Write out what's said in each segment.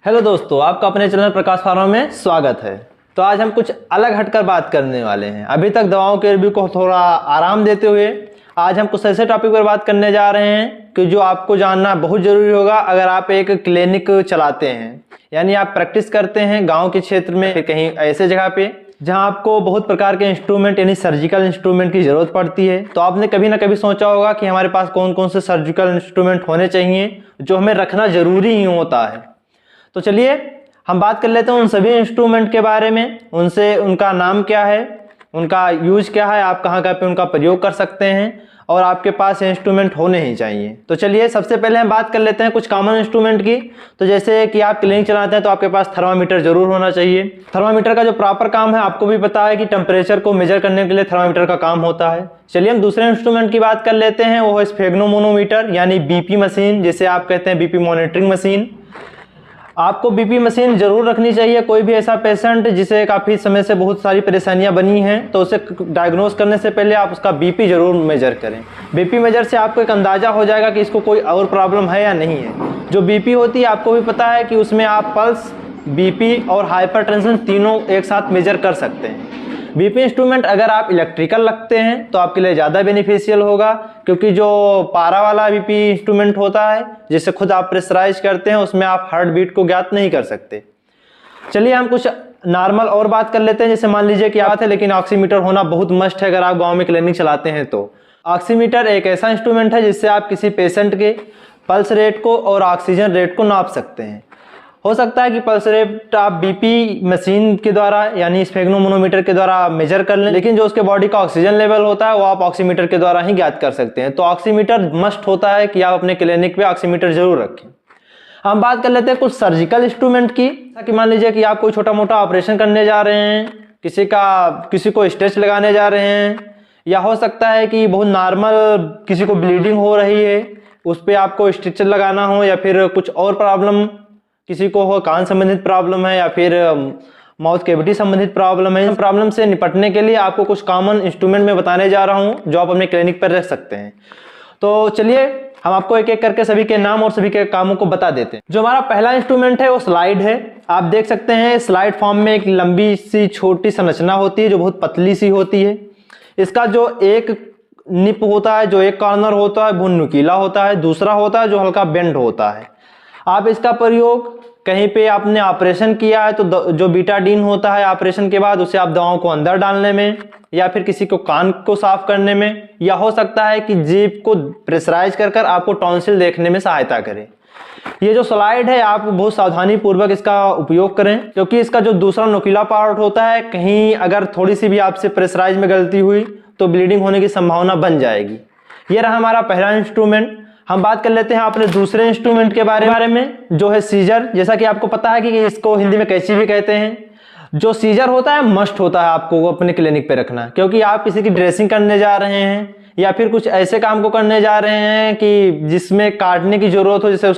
Hello दोस्तों, आपका अपने चैनल प्रकाश फार्मा में स्वागत है। तो आज हम कुछ अलग हटकर बात करने वाले हैं। अभी तक दवाओं के रिव्यू को थोड़ा आराम देते हुए आज हम कुछ ऐसे टॉपिक पर बात करने जा रहे हैं कि जो आपको जानना बहुत ज़रूरी होगा अगर आप एक क्लिनिक चलाते हैं, यानी आप प्रैक्टिस करते हैं गाँव के क्षेत्र में, फिर कहीं ऐसे जगह पे जहाँ आपको बहुत प्रकार के इंस्ट्रूमेंट यानी सर्जिकल इंस्ट्रूमेंट की ज़रूरत पड़ती है। तो आपने कभी ना कभी सोचा होगा कि हमारे पास कौन कौन से सर्जिकल इंस्ट्रूमेंट होने चाहिए जो हमें रखना ज़रूरी ही होता है। तो चलिए हम बात कर लेते हैं उन सभी इंस्ट्रूमेंट के बारे में, उनसे उनका नाम क्या है, उनका यूज क्या है, आप कहाँ कहाँ पे उनका प्रयोग कर सकते हैं और आपके पास इंस्ट्रूमेंट होने ही चाहिए। तो चलिए सबसे पहले हम बात कर लेते हैं कुछ कॉमन इंस्ट्रूमेंट की। तो जैसे कि आप क्लिनिक चलाते हैं तो आपके पास थर्मामीटर जरूर होना चाहिए। थर्मामीटर का जो प्रॉपर काम है आपको भी पता है कि टेम्परेचर को मेजर करने के लिए थर्मामीटर का काम होता है। चलिए हम दूसरे इंस्ट्रूमेंट की बात कर लेते हैं, वो है स्फेग्नोमोनोमीटर यानी बीपी मशीन, जिसे आप कहते हैं बीपी मॉनिटरिंग मशीन। आपको बीपी मशीन जरूर रखनी चाहिए। कोई भी ऐसा पेशेंट जिसे काफ़ी समय से बहुत सारी परेशानियां बनी हैं तो उसे डायग्नोस करने से पहले आप उसका बीपी जरूर मेजर करें। बीपी मेजर से आपको एक अंदाज़ा हो जाएगा कि इसको कोई और प्रॉब्लम है या नहीं है। जो बीपी होती है आपको भी पता है कि उसमें आप पल्स, बीपी और हाइपरटेंशन तीनों एक साथ मेजर कर सकते हैं। बीपी इंस्ट्रूमेंट अगर आप इलेक्ट्रिकल रखते हैं तो आपके लिए ज़्यादा बेनिफिशियल होगा, क्योंकि जो पारा वाला बीपी इंस्ट्रूमेंट होता है जिसे खुद आप प्रेशराइज करते हैं उसमें आप हार्ट बीट को ज्ञात नहीं कर सकते। चलिए हम कुछ नॉर्मल और बात कर लेते हैं। जैसे मान लीजिए कि बात है, लेकिन ऑक्सीमीटर होना बहुत मस्ट है अगर आप गाँव में क्लिनिक चलाते हैं तो। ऑक्सीमीटर एक ऐसा इंस्ट्रूमेंट है जिससे आप किसी पेशेंट के पल्स रेट को और ऑक्सीजन रेट को नाप सकते हैं। हो सकता है कि पल्स रेट आप बीपी मशीन के द्वारा यानी स्फेग्नोमोनोमीटर के द्वारा मेजर कर लें, लेकिन जो उसके बॉडी का ऑक्सीजन लेवल होता है वो आप ऑक्सीमीटर के द्वारा ही ज्ञात कर सकते हैं। तो ऑक्सीमीटर मस्ट होता है कि आप अपने क्लिनिक पे ऑक्सीमीटर जरूर रखें। हम बात कर लेते हैं कुछ सर्जिकल इंस्ट्रूमेंट की। कि मान लीजिए कि आप कोई छोटा मोटा ऑपरेशन करने जा रहे हैं, किसी को स्टिच लगाने जा रहे हैं, या हो सकता है कि बहुत नॉर्मल किसी को ब्लीडिंग हो रही है, उस पर आपको स्टिच लगाना हो, या फिर कुछ और प्रॉब्लम किसी को हो, कान संबंधित प्रॉब्लम है या फिर माउथ कैविटी संबंधित प्रॉब्लम है। इन प्रॉब्लम से निपटने के लिए आपको कुछ कॉमन इंस्ट्रूमेंट में बताने जा रहा हूं जो आप अपने क्लिनिक पर रख सकते हैं। तो चलिए हम आपको एक एक करके सभी के नाम और सभी के कामों को बता देते हैं। जो हमारा पहला इंस्ट्रूमेंट है वो स्लाइड है। आप देख सकते हैं स्लाइड फॉर्म में एक लंबी सी छोटी संरचना होती है जो बहुत पतली सी होती है। इसका जो एक निप होता है, जो एक कॉर्नर होता है वो नुकीला होता है, दूसरा होता है जो हल्का बेंड होता है। आप इसका प्रयोग कहीं पे आपने ऑपरेशन किया है तो जो बीटाडीन होता है ऑपरेशन के बाद उसे आप दवाओं को अंदर डालने में, या फिर किसी को कान को साफ करने में, या हो सकता है कि जीभ को प्रेशराइज कर आपको टॉन्सिल देखने में सहायता करे। ये जो स्लाइड है आप बहुत सावधानी पूर्वक इसका उपयोग करें, क्योंकि इसका जो दूसरा नुकीला पार्ट होता है कहीं अगर थोड़ी सी भी आपसे प्रेशराइज में गलती हुई तो ब्लीडिंग होने की संभावना बन जाएगी। ये रहा हमारा पहला इंस्ट्रूमेंट। हम बात कर लेते हैं अपने दूसरे इंस्ट्रूमेंट के बारे में, जो है सीजर। जैसा कि आपको पता है कि इसको हिंदी में कैंची भी कहते हैं। जो सीजर होता है मस्ट होता है आपको अपने क्लिनिक पे रखना, क्योंकि आप किसी की ड्रेसिंग करने जा रहे हैं या फिर कुछ ऐसे काम को करने जा रहे हैं कि जिसमें काटने की जरूरत हो, जैसे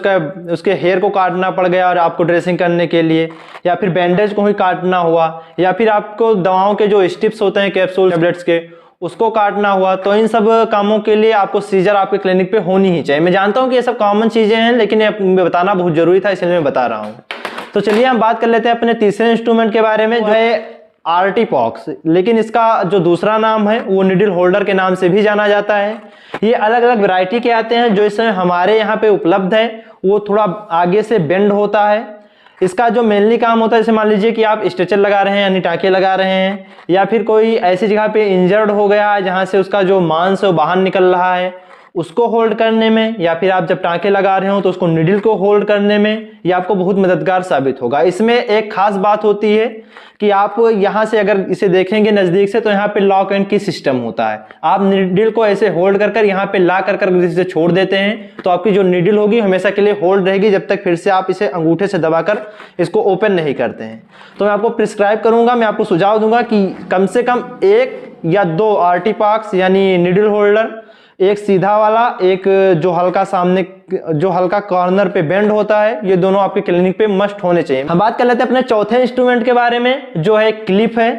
उसके हेयर को काटना पड़ गया और आपको ड्रेसिंग करने के लिए, या फिर बैंडेज को ही काटना हुआ, या फिर आपको दवाओं के जो स्ट्रिप्स होते हैं कैप्सूल टैबलेट्स के उसको काटना हुआ, तो इन सब कामों के लिए आपको सीजर आपके क्लिनिक पे होनी ही चाहिए। मैं जानता हूं कि ये सब कॉमन चीजें हैं, लेकिन ये बताना बहुत जरूरी था इसलिए मैं बता रहा हूं। तो चलिए हम बात कर लेते हैं अपने तीसरे इंस्ट्रूमेंट के बारे में, जो है आर्टिपॉक्स। लेकिन इसका जो दूसरा नाम है वो निडल होल्डर के नाम से भी जाना जाता है। ये अलग अलग वैरायटी के आते हैं। जो इस समय हमारे यहाँ पे उपलब्ध है वो थोड़ा आगे से बेंड होता है। इसका जो मेनली काम होता है, जैसे मान लीजिए कि आप स्ट्रेचर लगा रहे हैं यानी टाँके लगा रहे हैं, या फिर कोई ऐसी जगह पे इंजर्ड हो गया जहाँ से उसका जो मांस है वो बाहर निकल रहा है, उसको होल्ड करने में, या फिर आप जब टाँके लगा रहे हो तो उसको निडल को होल्ड करने में ये आपको बहुत मददगार साबित होगा। इसमें एक खास बात होती है कि आप यहाँ से अगर इसे देखेंगे नज़दीक से तो यहाँ पे लॉक एंड की सिस्टम होता है। आप निडल को ऐसे होल्ड कर यहाँ पे ला कर इसे छोड़ देते हैं तो आपकी जो निडल होगी हमेशा के लिए होल्ड रहेगी जब तक फिर से आप इसे अंगूठे से दबाकर इसको ओपन नहीं करते हैं। तो मैं आपको प्रिस्क्राइब करूंगा, मैं आपको सुझाव दूंगा कि कम से कम 1 या 2 आर्टिपॉक्स यानी निडल होल्डर, एक सीधा वाला, एक जो हल्का सामने जो हल्का कॉर्नर पे बेंड होता है, ये दोनों आपके क्लिनिक पे मस्ट होने चाहिए। हम बात कर लेते हैं अपने चौथे इंस्ट्रूमेंट के बारे में, जो है क्लिप है।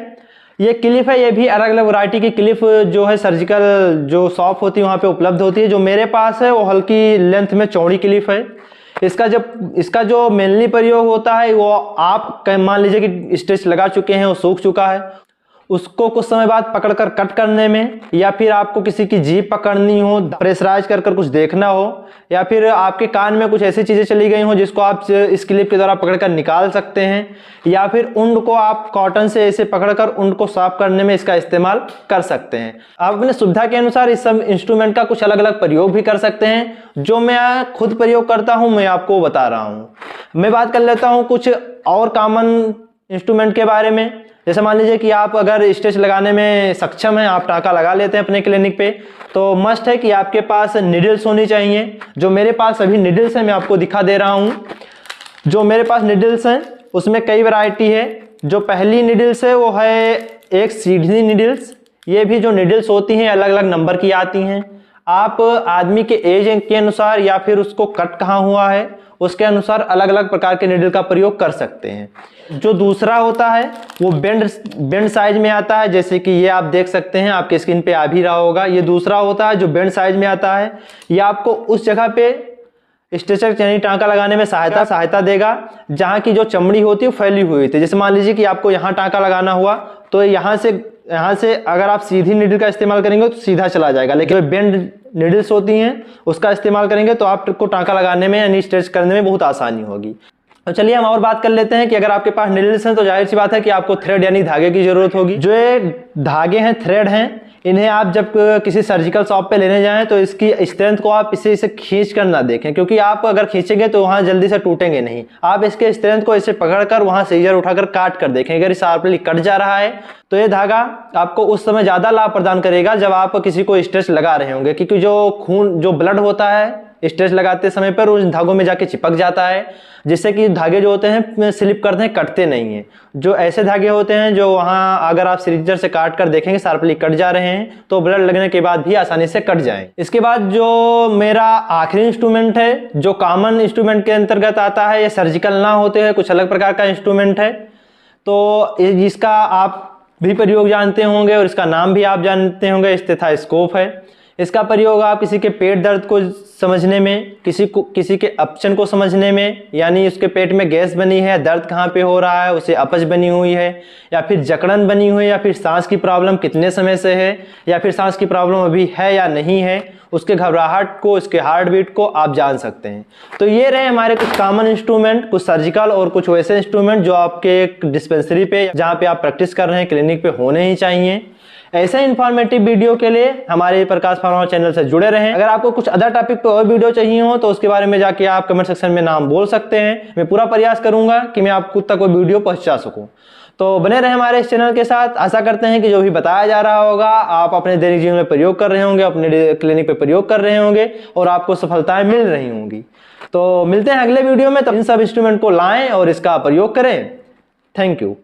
ये क्लिप है, ये भी अलग अलग वैरायटी की क्लिप जो है सर्जिकल जो शॉप होती है वहाँ पे उपलब्ध होती है। जो मेरे पास है वो हल्की लेंथ में चौड़ी क्लिप है। इसका जो मेनली प्रयोग होता है वो आप मान लीजिए कि स्टिच लगा चुके हैं, वो सूख चुका है, उसको कुछ समय बाद पकड़कर कट करने में, या फिर आपको किसी की जीभ पकड़नी हो, प्रेशराइज कर कुछ देखना हो, या फिर आपके कान में कुछ ऐसी चीजें चली गई हो जिसको आप इस क्लिप के द्वारा पकड़कर निकाल सकते हैं, या फिर ऊन को आप कॉटन से ऐसे पकड़कर ऊन को साफ करने में इसका इस्तेमाल कर सकते हैं। आप अपने सुविधा के अनुसार इस सब इंस्ट्रूमेंट का कुछ अलग अलग प्रयोग भी कर सकते हैं। जो मैं खुद प्रयोग करता हूं मैं आपको बता रहा हूं। मैं बात कर लेता हूं कुछ और कॉमन इंस्ट्रूमेंट के बारे में। जैसे मान लीजिए कि आप अगर स्टिच लगाने में सक्षम हैं, आप टाँका लगा लेते हैं अपने क्लिनिक पे, तो मस्ट है कि आपके पास निडल्स होनी चाहिए। जो मेरे पास अभी निडल्स हैं मैं आपको दिखा दे रहा हूँ। जो मेरे पास निडल्स हैं उसमें कई वैरायटी है। जो पहली निडल्स है वो है एक सीधी निडल्स। ये भी जो निडल्स होती हैं अलग अलग नंबर की आती हैं। आप आदमी के एज के अनुसार या फिर उसको कट कहाँ हुआ है उसके अनुसार अलग अलग प्रकार के निडल का प्रयोग कर सकते हैं। जो दूसरा होता है वो बेंड साइज में आता है, जैसे कि ये आप देख सकते हैं, आपके स्क्रीन पे आ भी रहा होगा। ये दूसरा होता है जो बेंड साइज में आता है। ये आपको उस जगह पे स्ट्रेचर यानी टाँका लगाने में सहायता देगा जहाँ की जो चमड़ी होती है वो फैली हुई थी। जैसे मान लीजिए कि आपको यहाँ टाँका लगाना हुआ तो यहाँ से अगर आप सीधी निडल का इस्तेमाल करेंगे तो सीधा चला जाएगा, लेकिन बेंड निडल्स होती हैं उसका इस्तेमाल करेंगे तो आपको टाँका लगाने में यानी स्ट्रेच करने में बहुत आसानी होगी। तो चलिए हम और बात कर लेते हैं कि अगर आपके पास निडल्स हैं तो जाहिर सी बात है कि आपको थ्रेड यानी धागे की जरूरत होगी। जो ये धागे हैं, थ्रेड हैं, इन्हें आप जब किसी सर्जिकल शॉप पे लेने जाएं तो इसकी स्ट्रेंथ को आप इसे खींच कर ना देखें, क्योंकि आप अगर खींचेंगे तो वहाँ जल्दी से टूटेंगे नहीं। आप इसके स्ट्रेंथ को इसे पकड़कर वहाँ सीजर उठाकर काट कर देखें। अगर शार्पली कट जा रहा है तो ये धागा आपको उस समय ज़्यादा लाभ प्रदान करेगा जब आप किसी को स्ट्रेच लगा रहे होंगे, क्योंकि जो ब्लड होता है स्ट्रेच लगाते समय पर उन धागों में जाके चिपक जाता है, जिससे कि धागे जो होते हैं स्लिप करते हैं, कटते नहीं हैं। जो ऐसे धागे होते हैं जो वहाँ अगर आप सीजर से काट कर देखेंगे शार्पली कट जा रहे हैं तो ब्लड लगने के बाद भी आसानी से कट जाएं। इसके बाद जो मेरा आखिरी इंस्ट्रूमेंट है जो कॉमन इंस्ट्रूमेंट के अंतर्गत आता है, ये सर्जिकल ना होते हैं, कुछ अलग प्रकार का इंस्ट्रूमेंट है। तो जिसका आप भी प्रयोग जानते होंगे और इसका नाम भी आप जानते होंगे, स्टेथोस्कोप है। इसका प्रयोग आप किसी के पेट दर्द को समझने में, किसी के अपचन को समझने में, यानी उसके पेट में गैस बनी है, दर्द कहाँ पे हो रहा है, उसे अपच बनी हुई है, या फिर जकड़न बनी हुई है, या फिर सांस की प्रॉब्लम कितने समय से है, या फिर सांस की प्रॉब्लम अभी है या नहीं है, उसके घबराहट को, उसके हार्ट बीट को आप जान सकते हैं। तो ये रहे हमारे कुछ कॉमन इंस्ट्रूमेंट, कुछ सर्जिकल और कुछ वैसे इंस्ट्रूमेंट जो आपके डिस्पेंसरी पे जहाँ पे आप प्रैक्टिस कर रहे हैं क्लिनिक पे होने ही चाहिए। ऐसे इंफॉर्मेटिव वीडियो के लिए हमारे प्रकाश फार्मा चैनल से जुड़े रहें। अगर आपको कुछ अदर टॉपिक पे और वीडियो चाहिए हो तो उसके बारे में जाके आप कमेंट सेक्शन में नाम बोल सकते हैं। मैं पूरा प्रयास करूंगा कि मैं आपको तक वो वीडियो पहुंचा सकूं। तो बने रहे हमारे इस चैनल के साथ। आशा करते हैं कि जो भी बताया जा रहा होगा आप अपने दैनिक जीवन में प्रयोग कर रहे होंगे, अपने क्लिनिक पे प्रयोग कर रहे होंगे और आपको सफलताएं मिल रही होंगी। तो मिलते हैं अगले वीडियो में। तो इन सब इंस्ट्रूमेंट को लाएं और इसका प्रयोग करें। Thank you.